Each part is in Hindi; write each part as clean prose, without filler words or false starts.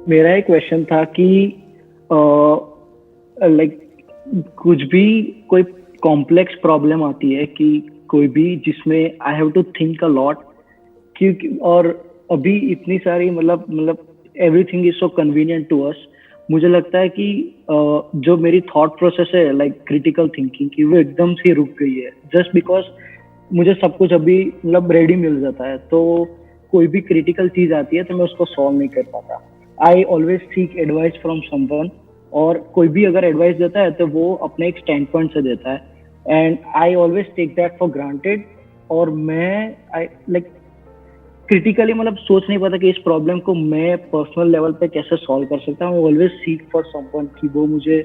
मेरा एक क्वेश्चन था कि लाइक कुछ भी कोई कॉम्प्लेक्स प्रॉब्लम आती है कि कोई भी जिसमें I have to think a lot, क्योंकि और अभी इतनी सारी मतलब everything is so convenient to us. मुझे लगता है कि जो मेरी थॉट प्रोसेस है लाइक क्रिटिकल थिंकिंग की, वो एकदम से रुक गई है जस्ट बिकॉज मुझे सब कुछ अभी मतलब रेडी मिल जाता है। तो कोई भी क्रिटिकल चीज आती है तो मैं उसको सॉल्व नहीं कर पाता। I always seek advice from someone, और कोई भी अगर एडवाइस देता है तो वो अपने एक स्टैंड पॉइंट से देता है and I always take that for granted. और मैं आई लाइक क्रिटिकली मतलब सोच नहीं पाता कि इस प्रॉब्लम को मैं पर्सनल लेवल पे कैसे सॉल्व कर सकता हूँ। ऑलवेज सीक फॉर समवन कि वो मुझे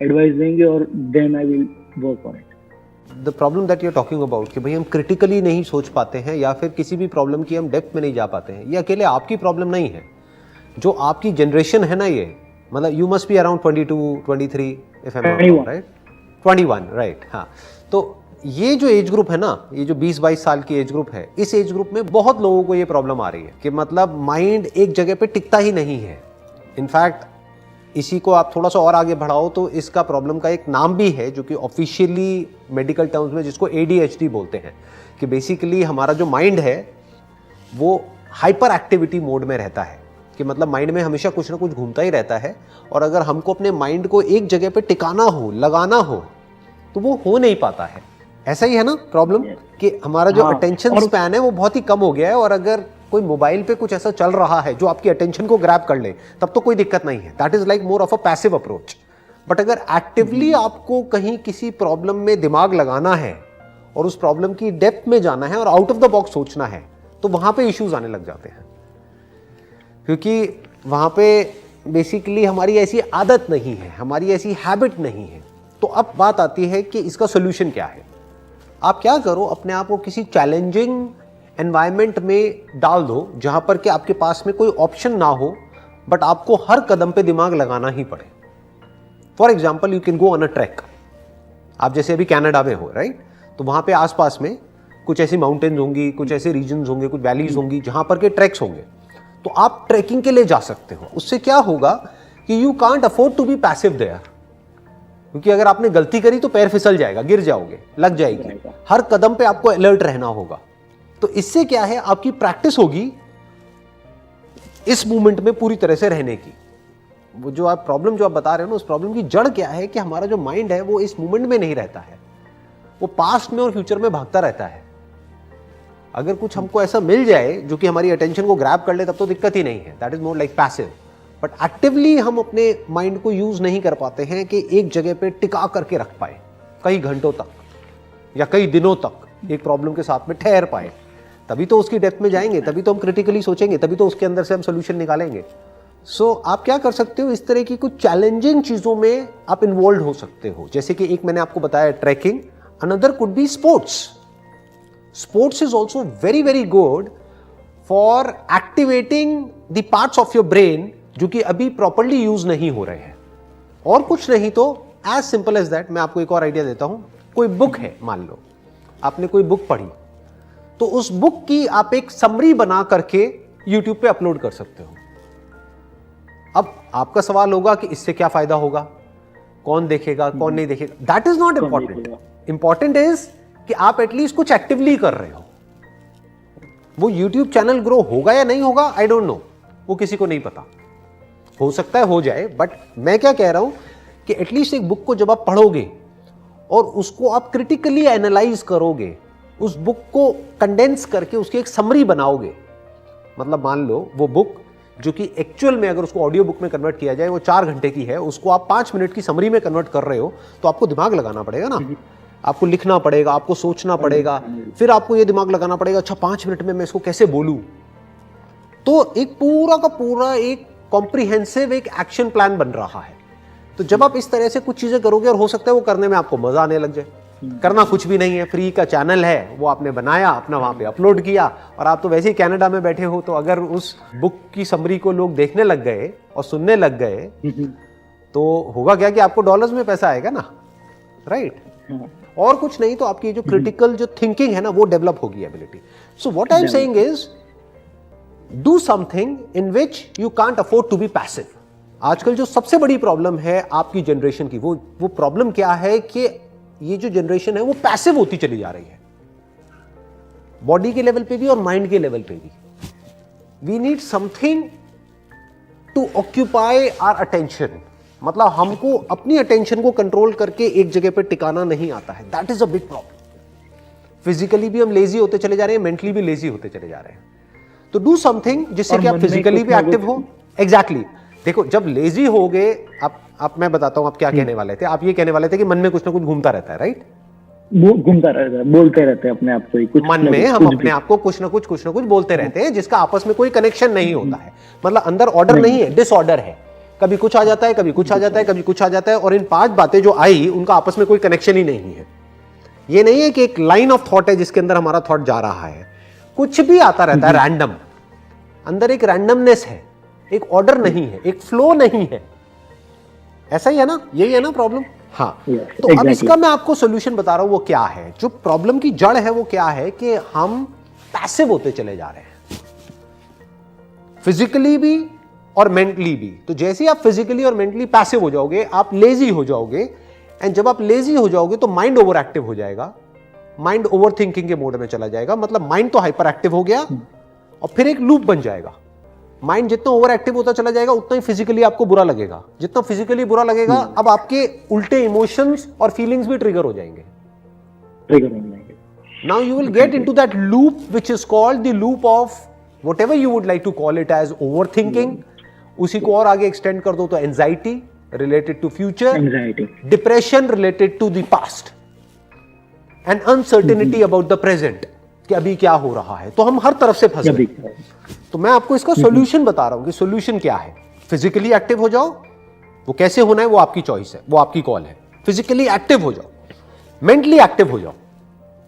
एडवाइस देंगे और then I will work on it. The problem that you are talking about कि भाई हम क्रिटिकली नहीं सोच पाते हैं या फिर किसी भी प्रॉब्लम की हम डेप्थ में नहीं जा पाते हैं, ये अकेले आपकी प्रॉब्लम नहीं है। जो आपकी जनरेशन है ना, ये मतलब you must be around 22, 23 if I am not wrong, right? 21, right. हाँ, तो ये जो एज ग्रुप है ना, ये जो 20-22 साल की एज ग्रुप है, इस एज ग्रुप में बहुत लोगों को ये प्रॉब्लम आ रही है कि मतलब माइंड एक जगह पे टिकता ही नहीं है। इनफैक्ट इसी को आप थोड़ा सा और आगे बढ़ाओ तो इसका प्रॉब्लम का एक नाम भी है जो कि ऑफिशियली मेडिकल टर्म्स में जिसको ADHD बोलते हैं, कि बेसिकली हमारा जो माइंड है वो हाइपर एक्टिविटी मोड में रहता है, कि मतलब माइंड में हमेशा कुछ ना कुछ घूमता ही रहता है। और अगर हमको अपने माइंड को एक जगह पे टिकाना हो, लगाना हो, तो वो हो नहीं पाता है। ऐसा ही है ना प्रॉब्लम, कि हमारा जो अटेंशन स्पैन है वो बहुत ही कम हो गया है, और अगर कोई मोबाइल पे कुछ ऐसा चल रहा है जो आपकी अटेंशन को ग्रैब कर ले तब तो कोई दिक्कत नहीं है, that is like more of a passive approach. But अगर एक्टिवली आपको कहीं किसी प्रॉब्लम में दिमाग लगाना है और उस प्रॉब्लम की डेप्थ में जाना है और आउट ऑफ द बॉक्स सोचना है, तो वहां पे इश्यूज आने लग जाते हैं, क्योंकि वहां पे बेसिकली हमारी ऐसी आदत नहीं है, हमारी ऐसी हैबिट नहीं है। तो अब बात आती है कि इसका सोल्यूशन क्या है। आप क्या करो, अपने आप को किसी चैलेंजिंग एनवायरनमेंट में डाल दो जहां पर कि आपके पास में कोई ऑप्शन ना हो, बट आपको हर कदम पे दिमाग लगाना ही पड़े। For example, you can go on a track. आप जैसे अभी कनाडा में हो, राइट? तो वहां पे आसपास में कुछ ऐसी माउंटेन्स होंगी, कुछ ऐसे रीजन्स होंगे, कुछ वैलीज होंगी जहां पर के ट्रैक्स होंगे, तो आप ट्रैकिंग के लिए जा सकते हो। उससे क्या होगा कि you can't afford to be passive there, क्योंकि अगर आपने गलती करी तो पैर फिसल जाएगा, गिर जाओगे, लग जाएगी। हर कदम पे आपको अलर्ट रहना होगा। तो इससे क्या है, आपकी प्रैक्टिस होगी इस मूवमेंट में पूरी तरह से रहने की। वो जो आप प्रॉब्लम जो आप बता रहे हो ना, उस प्रॉब्लम की जड़ क्या है कि हमारा जो माइंड है वो इस मूवमेंट में नहीं रहता है, वो पास्ट में और फ्यूचर में भागता रहता है। अगर कुछ हमको ऐसा मिल जाए जो कि हमारी अटेंशन को ग्रैब कर ले तब तो दिक्कत ही नहीं है, that is more like passive. But actively हम अपने माइंड को यूज नहीं कर पाते हैं कि एक जगह पे टिका करके रख पाए कई घंटों तक या कई दिनों तक एक प्रॉब्लम के साथ में ठहर पाए। तभी तो उसकी डेप्थ में जाएंगे, तभी तो हम क्रिटिकली सोचेंगे, तभी तो उसके अंदर से हम सोल्यूशन निकालेंगे। सो आप क्या कर सकते हो, इस तरह की कुछ चैलेंजिंग चीजों में आप इन्वॉल्व हो सकते हो। जैसे कि एक मैंने आपको बताया tracking, another could be sports. Sports is also very very good for activating the parts of your brain जो कि अभी प्रॉपरली यूज नहीं हो रहे हैं। और कुछ नहीं तो एज सिंपल एज दैट, मैं आपको एक और आइडिया देता हूं। कोई बुक है, मान लो आपने कोई बुक पढ़ी, तो उस बुक की आप एक समरी बना करके यूट्यूब पे अपलोड कर सकते हो। अब आपका सवाल होगा कि इससे क्या फायदा होगा, कौन देखेगा, कौन नहीं देखेगा। That is not important. Important is कि आप एटलीस्ट कुछ एक्टिवली कर रहे हो। वो यूट्यूब चैनल ग्रो होगा या नहीं होगा, आई डोंट नो, वो किसी को नहीं पता। हो सकता है हो जाए, बट मैं क्या कह रहा हूं कि एटलीस्ट एक बुक को जब आप पढ़ोगे और उसको आप क्रिटिकली एनालाइज करोगे, उस बुक को कंडेंस करके उसकी एक समरी बनाओगे। मतलब मान लो वो बुक जो कि एक्चुअल में अगर उसको ऑडियो बुक में कन्वर्ट किया जाए वो 4 घंटे की है, उसको आप 5 मिनट की समरी में कन्वर्ट कर रहे हो, तो आपको दिमाग लगाना पड़ेगा ना, आपको लिखना पड़ेगा, आपको सोचना पड़ेगा, फिर आपको ये दिमाग लगाना पड़ेगा अच्छा 5 मिनट में मैं इसको कैसे बोलूं। तो एक पूरा का पूरा एक कॉम्प्रिहेंसिव एक एक्शन प्लान बन रहा है। तो जब आप इस तरह से कुछ चीजें करोगे, और हो सकता है वो करने में आपको मजा आने लग जाए। करना कुछ भी नहीं है, फ्री का चैनल है, वो आपने बनाया, अपना वहां पे अपलोड किया, और आप तो वैसे ही कनाडा में बैठे हो, तो अगर उस बुक की समरी को लोग देखने लग गए और सुनने लग गए, तो होगा क्या कि आपको डॉलर्स में पैसा आएगा ना, राइट? और कुछ नहीं तो आपकी जो क्रिटिकल जो थिंकिंग है ना, वो डेवलप होगी ability. So what I am saying is do something in which you can't afford to be passive. आजकल जो सबसे बड़ी प्रॉब्लम है आपकी जनरेशन की, वो प्रॉब्लम क्या है कि ये जो जनरेशन है वो पैसिव होती चली जा रही है, बॉडी के लेवल पे भी और माइंड के लेवल पे भी। We need something to occupy our attention, मतलब हमको अपनी अटेंशन को कंट्रोल करके एक जगह पे टिकाना नहीं आता है। That is a big problem. Physically भी हम लेजी होते चले जा रहे हैं, मेंटली भी लेजी होते चले जा रहे हैं। तो डू समथिंग जिससे कि आप फिजिकली भी एक्टिव हो। एग्जैक्टली देखो, जब लेजी हो गए आप मैं बताता हूं आप क्या कहने वाले थे। आप ये कहने वाले थे कि मन में कुछ ना कुछ घूमता रहता है, राइट? वो घूमता रहता है, बोलते रहते हैं अपने आप को ही कुछ मन में, हम अपने आप को कुछ ना कुछ बोलते रहते हैं जिसका आपस में कोई कनेक्शन नहीं होता है। मतलब अंदर ऑर्डर नहीं है, डिसऑर्डर है। कभी कुछ आ जाता है, कभी कुछ आ जाता है, कभी कुछ आ जाता है, और इन 5 बातें जो आई उनका आपस में कोई कनेक्शन ही नहीं है। ये नहीं है कि एक लाइन ऑफ थॉट है जिसके अंदर हमारा थॉट जा रहा है, कुछ भी आता रहता है रैंडम। अंदर एक रैंडमनेस है, एक ऑर्डर नहीं है, एक फ्लो नहीं है। ऐसा ही है ना, यही है ना प्रॉब्लम? हाँ। तो अब इसका मैं आपको सॉल्यूशन बता रहा हूं। वो क्या है, जो प्रॉब्लम की जड़ है वो क्या है कि हम पैसिव होते चले जा रहे हैं, फिजिकली भी और मेंटली भी। तो जैसे ही आप फिजिकली और मेंटली पैसिव हो जाओगे, आप लेजी हो जाओगे, एंड जब आप लेजी हो जाओगे तो माइंड ओवर एक्टिव हो जाएगा, माइंड ओवर थिंकिंग के मोड में चला जाएगा। मतलब माइंड तो हाइपर एक्टिव हो गया और फिर एक लूप बन जाएगा। माइंड जितना ओवर एक्टिव होता चला जाएगा उतना ही फिजिकली आपको बुरा लगेगा। जितना फिजिकली बुरा लगेगा, अब आपके उल्टे इमोशंस और फीलिंग्स भी ट्रिगर हो जाएंगे। Now you will get into that loop which is called the loop of whatever you would like to call it as overthinking. उसी को और आगे एक्सटेंड कर दो तो anxiety related to future, depression related to the past, and uncertainty about the present, कि अभी क्या हो रहा है। तो हम हर तरफ से फंस गए। तो मैं आपको इसका सॉल्यूशन बता रहा हूं कि सॉल्यूशन क्या है। फिजिकली एक्टिव हो जाओ, वो कैसे होना है वो आपकी चॉइस है, वो आपकी कॉल है। फिजिकली एक्टिव हो जाओ, मेंटली एक्टिव हो जाओ,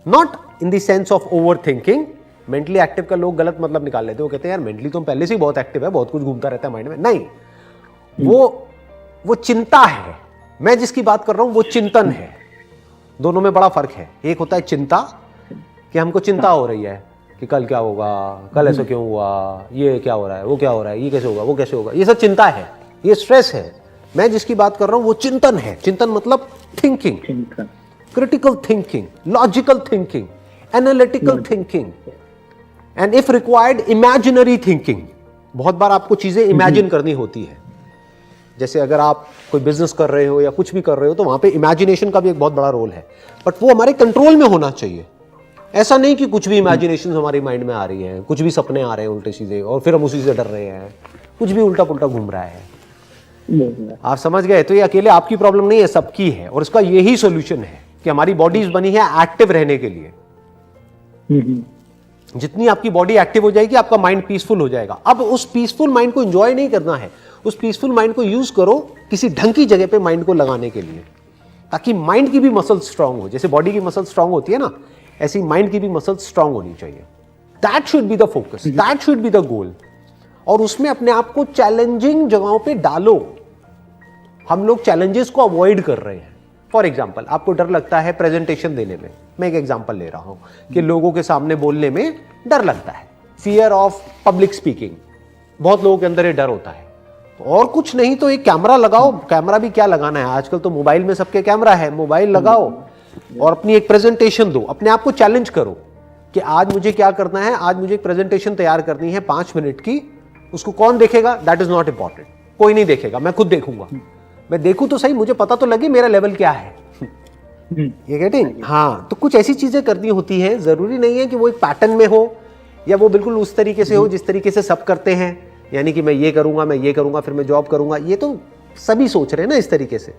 not in the sense of over thinking. Mentally active का लोग गलत मतलब निकाल लेते हैं। वो कहते हैं यार मेंटली तो पहले से ही बहुत एक्टिव है, बहुत कुछ घूमता रहता है माइंड में। नहीं, वो चिंता है। मैं जिसकी बात कर रहा हूं वो चिंतन है। दोनों में बड़ा फर्क है। एक होता है चिंता, कि हमको चिंता हो रही है कि कल क्या होगा, कल ऐसा क्यों हुआ, ये क्या हो रहा है, वो क्या हो रहा है, ये कैसे होगा, वो कैसे होगा। ये सब चिंता है, ये स्ट्रेस है। मैं जिसकी बात कर रहा हूं वो चिंतन है। चिंतन मतलब thinking, critical thinking, logical thinking, analytical thinking, and if required imaginary thinking. बहुत बार आपको चीजें इमेजिन करनी होती है। जैसे अगर आप कोई बिजनेस कर रहे हो या कुछ भी कर रहे हो तो वहां पे इमेजिनेशन का भी एक बहुत बड़ा रोल है, बट वो हमारे कंट्रोल में होना चाहिए। ऐसा नहीं कि कुछ भी इमेजिनेशन हमारी माइंड में आ रही है, कुछ भी सपने आ रहे हैं उल्टे सीधे और फिर हम उसी से डर रहे हैं, कुछ भी उल्टा पुल्टा घूम रहा है। आप समझ गए? तो ये अकेले आपकी प्रॉब्लम नहीं है, सबकी है। और इसका यही सॉल्यूशन है कि हमारी बॉडीज बनी है एक्टिव रहने के लिए। जितनी आपकी बॉडी एक्टिव हो जाएगी, आपका माइंड पीसफुल हो जाएगा। अब उस पीसफुल माइंड को एंजॉय नहीं करना है, उस पीसफुल माइंड को यूज करो किसी ढंग की जगह पे माइंड को लगाने के लिए, ताकि माइंड की भी मसल स्ट्रांग हो। जैसे बॉडी की मसल स्ट्रांग होती है ना, ऐसी माइंड की भी मसल स्ट्रांग होनी चाहिए। That should be the focus, that should be the goal. और उसमें अपने आप को चैलेंजिंग जगहों पे डालो। हम लोग चैलेंजेस को अवॉइड कर रहे हैं। फॉर एग्जाम्पल, आपको डर लगता है प्रेजेंटेशन देने में। मैं एक एग्जाम्पल ले रहा हूं कि लोगों के सामने बोलने में डर लगता है, फियर ऑफ पब्लिक स्पीकिंग। बहुत लोगों के अंदर ये डर होता है। और कुछ नहीं तो एक कैमरा लगाओ। कैमरा भी क्या लगाना है, आजकल तो मोबाइल में सबके कैमरा है। मोबाइल लगाओ और अपनी एक प्रेजेंटेशन दो। अपने आप को चैलेंज करो कि आज मुझे क्या करना है। आज मुझे एक प्रेजेंटेशन तैयार करनी है 5 मिनट की। उसको कौन देखेगा, दैट इज नॉट इंपॉर्टेंट। कोई नहीं देखेगा, मैं खुद देखूंगा। मैं देखूं तो सही, मुझे पता तो लगे मेरा लेवल क्या है। ये गेटिंग? हाँ, तो कुछ ऐसी चीजें करनी होती हैं। जरूरी नहीं है कि वो एक पैटर्न में हो या वो बिल्कुल उस तरीके से हो जिस तरीके से सब करते हैं। यानी कि मैं ये करूंगा, मैं ये करूंगा, फिर मैं जॉब करूंगा। ये तो सभी सोच रहे हैं ना इस तरीके से।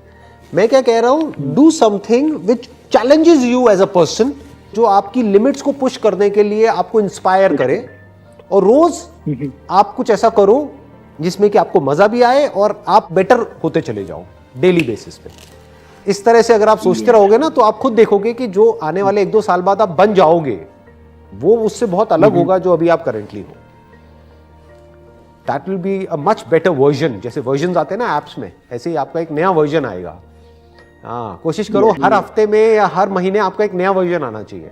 मैं क्या कह रहा हूं, do something which challenges you as a person, जो आपकी लिमिट्स को पुश करने के लिए आपको इंस्पायर करे। और रोज आप कुछ ऐसा करो जिसमें कि आपको मजा भी आए और आप बेटर होते चले जाओ डेली बेसिस पे। इस तरह से अगर आप सोचते रहोगे ना, तो आप खुद देखोगे कि जो आने वाले 1-2 साल बाद आप बन जाओगे वो उससे बहुत अलग होगा जो अभी आप करेंटली हो। That will be a much better version. जैसे वर्जन आते हैं ना एप्स में, ऐसे ही आपका एक नया वर्जन आएगा। हाँ, कोशिश करो हर हफ्ते में या हर महीने आपका एक नया वर्जन आना चाहिए।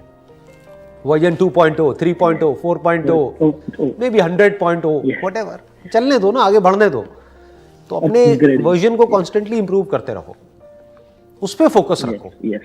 वर्जन 2.0, 3.0, 4.0, मे बी 100.0, व्हाटएवर, चलने दो ना, आगे बढ़ने दो। तो अपने वर्जन को कॉन्स्टेंटली इंप्रूव करते रहो, उस पर फोकस रखो। Yes.